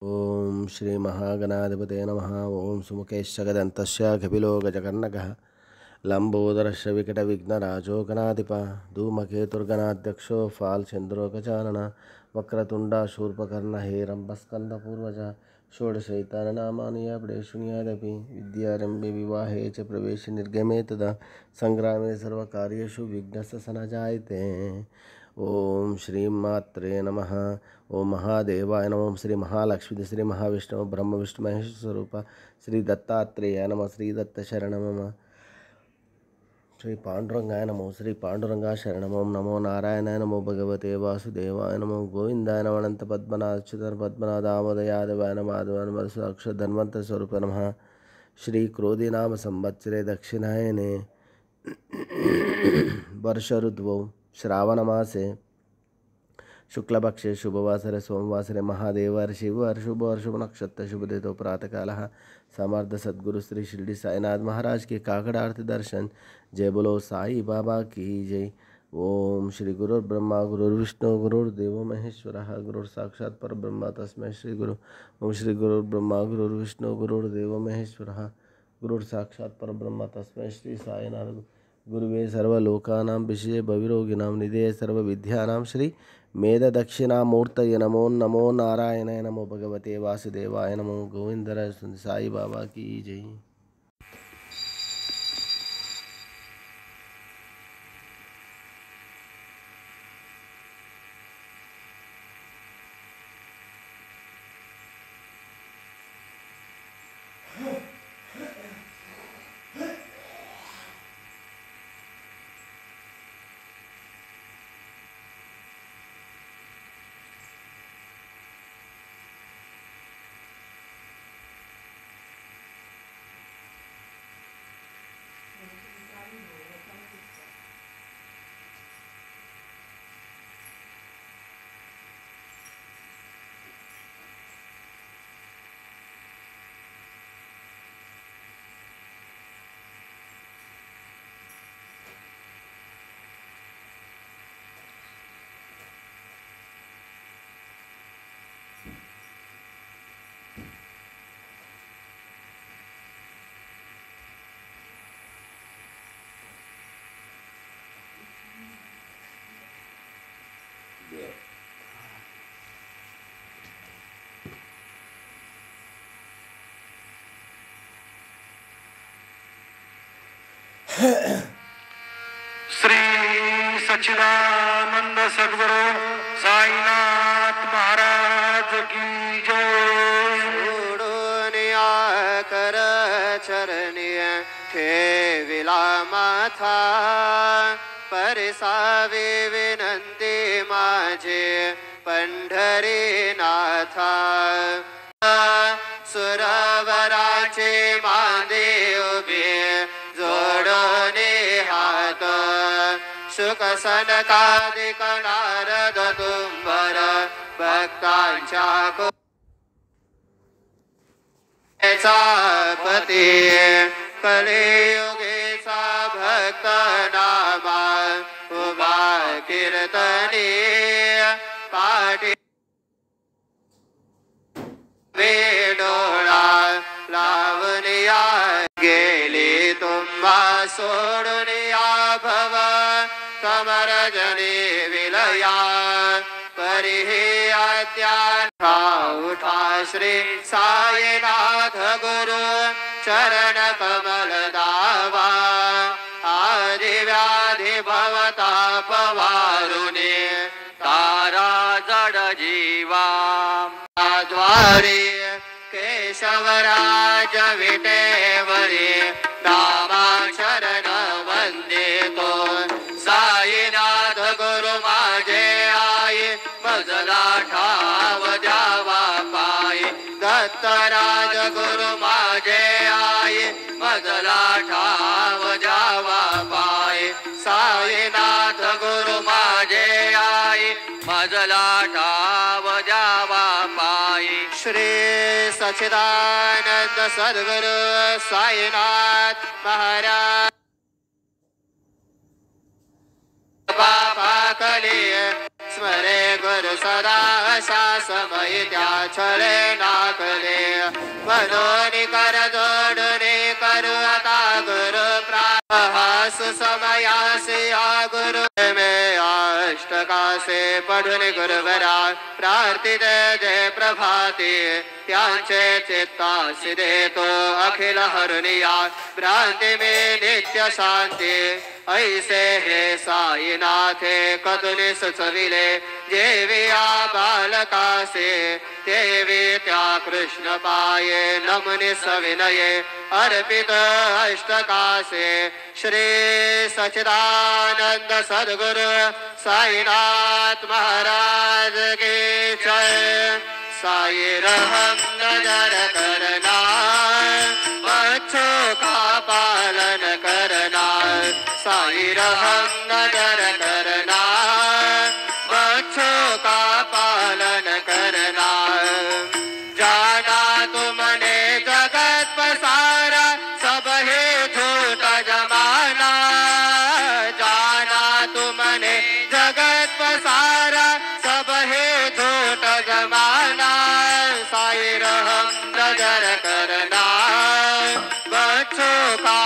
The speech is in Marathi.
ओम श्री महागणाधिपते नमः। ओम सुमुखेश्चगदन्तस्य कपिलो गजकर्णकः लंबोदरस्य विकटविघ्नराजो गणाधिपः धूमकेतुर्गणाध्यक्षो फालचन्द्रो गजानन वक्रतुण्डः शूर्पकर्णः हेरम्बस्कन्दपूर्वजः षोडशैताननामानि अपडे शृणुयादपि विद्यारम्भे विवाहे च प्रवेशे निर्गमे तदा संग्रामे सर्वकार्येषु विघ्नस्य न जायते। ओम श्री मात्रे नमः। ओम महादेवाय नमः। ओम श्री महालक्ष्मी श्री महाविष्णु ब्रह्म विष्णु महेश स्वरूप श्री दत्तात्रेय नमः। श्री दत्त शरण मम। श्री पांडुरंगाय नमो। श्री पांडुरंगा शरणम। ओम नमो नारायणाय नमो भगवते वासुदेवाय नमो गोविंदाय नमः। अनंत पद्मनाभ अच्युत पद्मनाभ दामोदर यादवाय नमः। माधवाय नमः। अक्षर धन्वंतर स्वरूप नमः। श्री क्रोधी नाम संवत्सरे दक्षिणायने वर्ष ऋतुवौ श्रावणमासे शुक्लपक्षे शुभवासरे सोमवासरे महादेव शिव शुभ नक्षत्र शुभदेतो प्रातःकालः समर्थ सद्गुरु श्री शिरडी साईनाथ महाराज के काकड़ आरती दर्शन। जय बोलो साई बाबा की जय। ओम श्री गुरुर्ब्रह्मा गुरुर्विष्णु गुरुर्देवो महेश्वरः गुरुर् साक्षात् परब्रह्म तस्मै श्री गुरु। ओम श्री गुरुर्ब्रह्मा गुरुर्विष्णु गुरुर्देवो महेश्वरः गुरुर् साक्षात् परब्रह्म तस्मै श्री साईनाथ गुरुवे सर्वलोकानां विषये भविरोगिणां निधये सर्वविद्यानां श्री मेधदक्षिणामूर्तये नमो नमो नारायणाय नमो भगवते वासुदेवाय नमो गोविंदराय साई बाबा की जय। श्री सच्चिदानंद सद्गुरु साईनाथ महाराज की जय। सोडूनिया कर चरणिय ठेविला माथा परिसावी विनंती माझे पंढरीनाथा सुरवराचे मांदे उभे जोडोने हात सुख सनकादिक नारद तुंबर भक्तांच्या पती कलियुगेचा भक्त नामा उभा कीर्तनी पाठी वेडोळा लावनिया गेली तुम्हा सोडूनिया भव कमरजनी विलया परिहि अत्याठा उठा श्री साईनाथ गुरु चरण कमल दावा आदि व्याधि भवताप वारुणे तारा जड जीवा द्वारे केशवराज विटेवरी नामा शरण वंदितो साईनाथ गुरु माझे आई मजला ठाव द्यावा पायी दत्तराज गुरु माझे आई मजला ठाव द्यावा पायी साईनाथ गुरु माझे आई मजला ठाव द्यावा पायी। श्री सच्चिदानंद सद्गुरु साईनाथ महाराज बाबा कली स्मरे गुरु सदा अशा समयी त्या छळे नाकले मनोनी कर जोडणे करू आता गुरु प्राहास समयासी या गुरु में अष्टकासे पढून गुरुवरा प्रार्थित जय प्रभाती त्यांचे चित्तासी देतो अखिल हरुनिया भ्रांती में नित्य शांती ऐसे हे साईनाथे कदुनी सुचविले जेविया बालकासे देवी त्या कृष्ण पाये नमुनि सविनये अर्पित अष्टकासे श्री सच्चिदानंद सद्गुरु साईनाथ महाराज की जय। साई रहम नजर करना बच्चों का पालन करना साई रहम नजर करना बच्चों का पालन करना जाना तुमने जगत पसारा सब है झूठा जमाना जाना तुमने जगत पसारा सब है झूठा जमाना साई रहम नजर करना बच्चों का